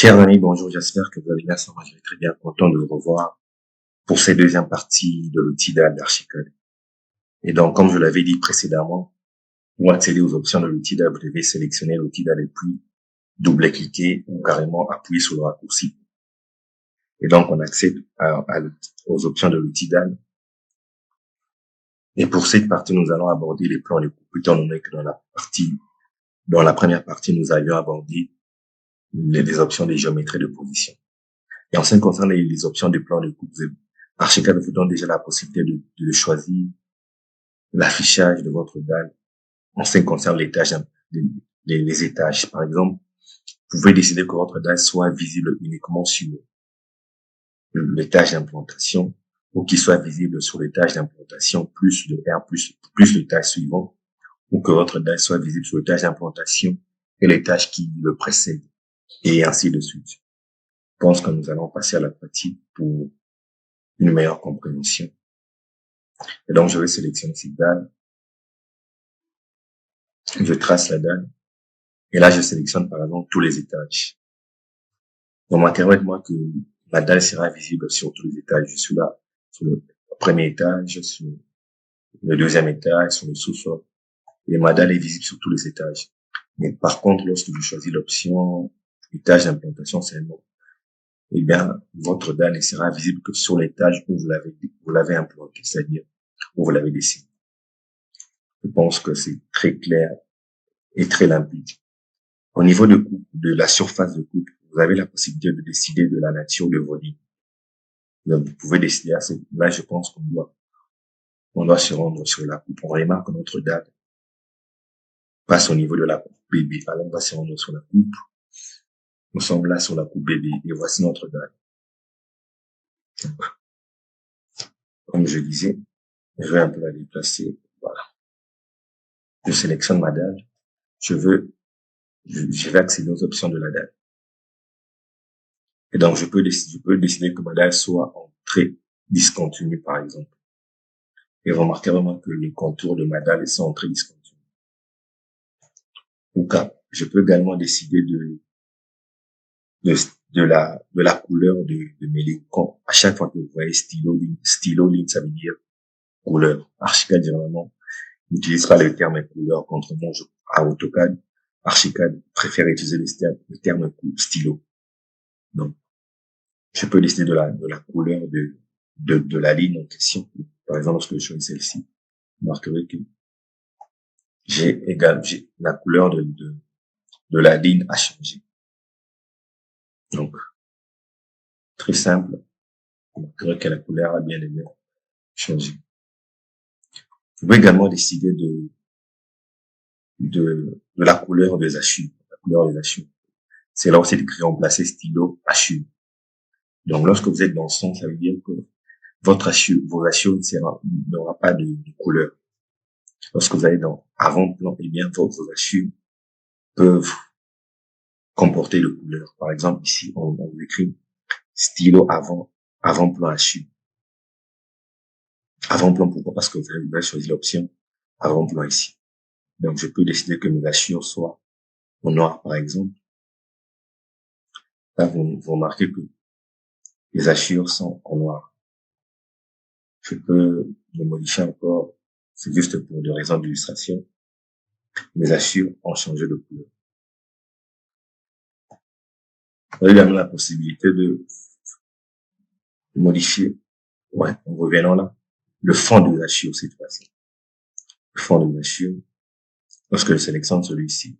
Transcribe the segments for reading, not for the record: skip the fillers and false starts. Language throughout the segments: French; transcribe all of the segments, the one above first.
Chers amis, bonjour, j'espère que vous allez bien, ça va, je vais très bien, content de vous revoir pour cette deuxième partie de l'outil d'Archicad. Et donc, comme je l'avais dit précédemment, pour accéder aux options de l'outil d'A, vous devez sélectionner l'outil d'A et puis double-cliquer ou carrément appuyer sur le raccourci. Et donc, on accède aux options de l'outil d'A. Et pour cette partie, nous allons aborder les plans de coupe, étant donné que dans la première partie, nous avions abordé les options de géométrie de position. Et en ce qui concerne les options de plan de coupe, Archicad vous donne déjà la possibilité de choisir l'affichage de votre dalle en ce qui concerne les étages. Par exemple, vous pouvez décider que votre dalle soit visible uniquement sur l'étage d'implantation ou qu'il soit visible sur l'étage d'implantation plus le R plus l'étage suivant, ou que votre dalle soit visible sur l'étage d'implantation et l'étage qui le précède, et ainsi de suite. Je pense que nous allons passer à la pratique pour une meilleure compréhension. Et donc, je vais sélectionner cette dalle. Je trace la dalle. Et là, je sélectionne par exemple tous les étages. Remarquez avec moi que la dalle sera visible sur tous les étages. Je suis là sur le premier étage, sur le deuxième étage, sur le sous-sol. Et ma dalle est visible sur tous les étages. Mais par contre, lorsque je choisis l'option étage d'implantation seulement, eh bien, votre dalle ne sera visible que sur l'étage où vous l'avez implanté, c'est-à-dire où vous l'avez dessiné. Je pense que c'est très clair et très limpide. Au niveau de la surface de coupe, vous avez la possibilité de décider de la nature de vos lignes. Donc, vous pouvez décider là, je pense on doit se rendre sur la coupe. On remarque que notre dalle passe au niveau de la coupe bébé. Alors, on va se rendre sur la coupe. Nous sommes là sur la coupe bébé et voici notre dalle. Comme je disais, je vais un peu la déplacer. Voilà. Je sélectionne ma dalle. Je vais accéder aux options de la dalle. Et donc, je peux décider que ma dalle soit en trait discontinu, par exemple. Et remarquez vraiment que les contours de ma dalle sont en trait discontinu. Ou je peux également décider de la couleur de mes lignes. À chaque fois que vous voyez stylo ligne, ça veut dire couleur. Archicad, généralement, n'utilise pas le terme couleur. Contrairement à AutoCAD, Archicad préfère utiliser le terme stylo. Donc, je peux décider de la couleur de la ligne en question. Par exemple, lorsque je choisis celle-ci, vous remarquerez que j'ai la couleur de la ligne a changé. Donc, très simple. Vous remarquerez que la couleur a bien changé. Vous pouvez également décider de la couleur des hachures. La couleur des hachures. C'est là aussi écrit remplacer stylo hachure. Donc, lorsque vous êtes dans le son, ça veut dire que vos hachures n'aura pas de couleur. Lorsque vous allez dans avant-plan, eh bien, vos hachures peuvent comporter de couleurs. Par exemple, ici, on vous écrit stylo avant-plan hachure. Avant-plan, pourquoi? Parce que vous avez choisi l'option avant-plan ici. Donc, je peux décider que mes hachures soient en noir, par exemple. Là, vous remarquez que les hachures sont en noir. Je peux les modifier encore. C'est juste pour des raisons d'illustration. Mes hachures ont changé de couleur. Vous avez également la possibilité de modifier, en revenant là, le fond de hachures cette fois-ci. Le fond de hachures, lorsque je sélectionne celui-ci,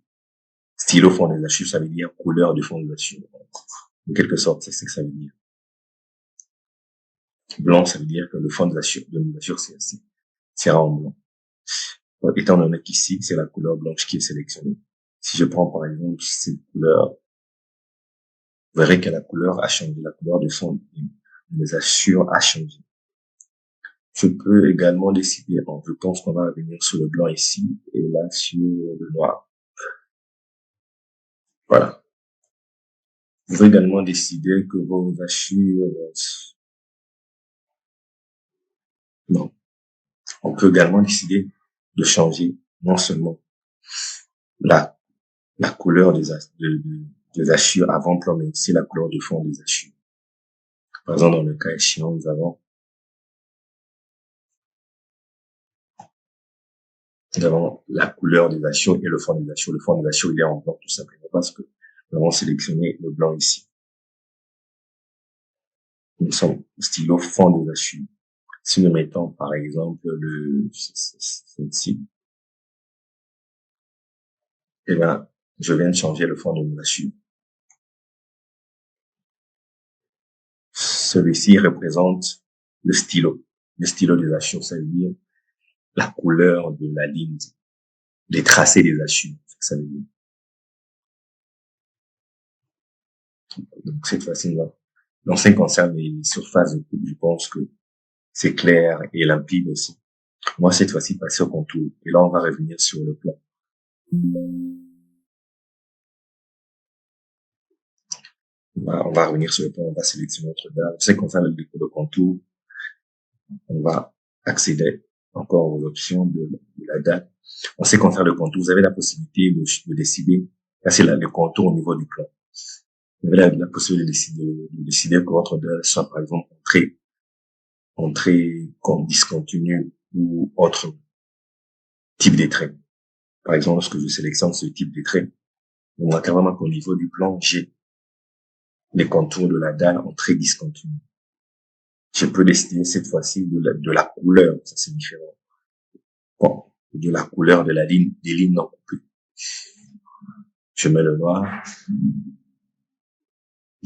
stylo fond des hachures, ça veut dire couleur du fond des hachures. En quelque sorte, c'est ce que ça veut dire. Blanc, ça veut dire que le fond de mes hachures, sera en blanc. Étant donné qu'ici, c'est la couleur blanche qui est sélectionnée. Si je prends par exemple cette couleur, vous verrez que la couleur a changé, la couleur du fond de mes hachures a changé. Je peux également décider, je pense qu'on va revenir sur le blanc ici, et là sur le noir. Voilà. Vous pouvez également décider que vos hachures, non. On peut également décider de changer non seulement la couleur des hachures avant-plan, mais aussi la couleur de fond des hachures. Par exemple, dans le cas échéant, nous avons la couleur des hachures et le fond des hachures. Le fond des hachures, il est en blanc, tout simplement parce que nous avons sélectionné le blanc ici. Nous sommes au stylo fond des hachures. Si nous mettons, par exemple, celle-ci, eh ben, je viens de changer le fond de mon hachure. Celui-ci représente le stylo des hachures, ça veut dire la couleur de la ligne, les tracés des hachures, ça veut dire. Donc, cette fois-ci, en ce qui concerne les surfaces de coupe, je pense que c'est clair et limpide aussi. Moi, cette fois-ci, passer au contour. Et là, on va revenir sur le plan. On va revenir sur le plan, on va sélectionner notre dalle. En ce qui concerne le contour, on va accéder encore aux options de la dalle. En ce qui concerne le contour, vous avez la possibilité de décider, là c'est le contour au niveau du plan. Vous avez la possibilité de décider que votre dalle soit par exemple entrée comme discontinu ou autre type de trait. Par exemple, lorsque je sélectionne ce type de trait, on voit carrément qu'au niveau du plan, j'ai les contours de la dalle en trait discontinu. Je peux décider cette fois-ci de la couleur, ça c'est différent. Bon, de la couleur de la ligne, des lignes non coupées. Je mets le noir.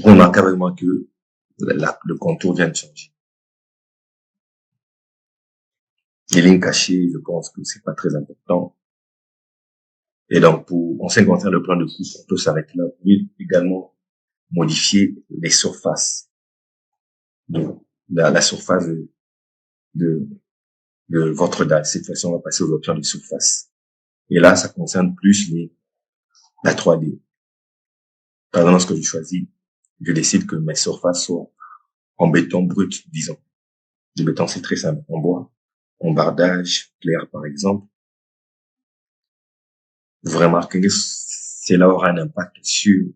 On a carrément que le contour vient de changer. Les lignes cachées, je pense que c'est pas très important. Et donc, en ce qui concerne le plan de coupe, on peut s'arrêter là. Vous pouvez également modifier les surfaces. Donc, la surface de votre dalle. Cette fois-ci, on va passer aux options de surface. Et là, ça concerne plus la 3D. Par exemple, lorsque je choisis, je décide que mes surfaces soient en béton brut, disons. Le béton, c'est très simple. En bois, en bardage clair, par exemple. Vous remarquez que cela aura un impact sur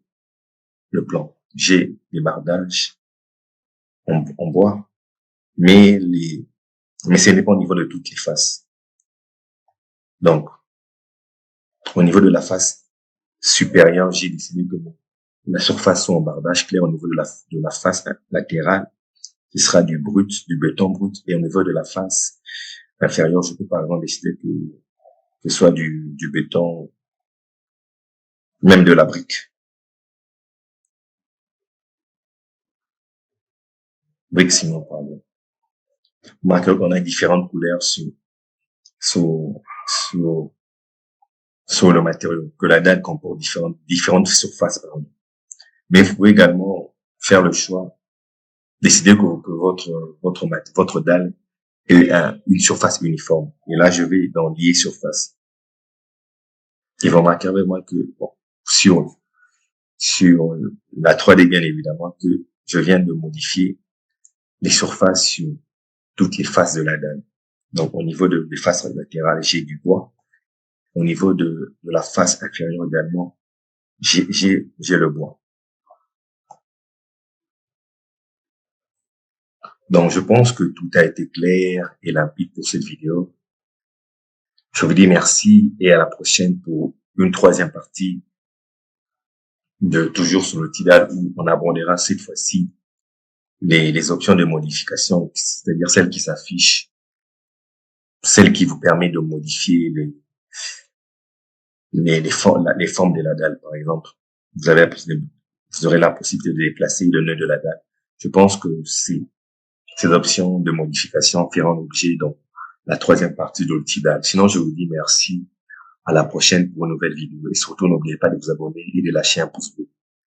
le plan. J'ai des bardages en bois, mais ce n'est pas au niveau de toutes les faces. Donc, au niveau de la face supérieure, j'ai décidé que la surface soit en bardage clair. Au niveau de la face latérale, ce sera du béton brut. Et au niveau de la face inférieure, je peux par exemple décider que ce soit du béton, même de la brique. Brique ciment, pardon. Remarquez qu'on a différentes couleurs sur le matériau, que la dalle comporte différentes surfaces, pardon. Mais vous pouvez également faire le choix, décider que votre dalle ait une surface uniforme. Et là, je vais dans lier surface. Et vous remarquerez vraiment que, bon, sur la 3D, bien évidemment, que je viens de modifier les surfaces sur toutes les faces de la dalle. Donc, au niveau des faces latérales, j'ai du bois. Au niveau de la face inférieure également, j'ai le bois. Donc, je pense que tout a été clair et limpide pour cette vidéo. Je vous dis merci et à la prochaine pour une troisième partie de toujours sur le Tidal où on abordera cette fois-ci les options de modification, c'est-à-dire celles qui s'affichent, celles qui vous permettent de modifier les formes de la dalle, par exemple. Vous aurez la possibilité de déplacer le nœud de la dalle. Je pense que ces options de modification feront l'objet dans la troisième partie de l'outil dalle. Sinon, je vous dis merci. À la prochaine pour une nouvelle vidéo. Et surtout, n'oubliez pas de vous abonner et de lâcher un pouce bleu.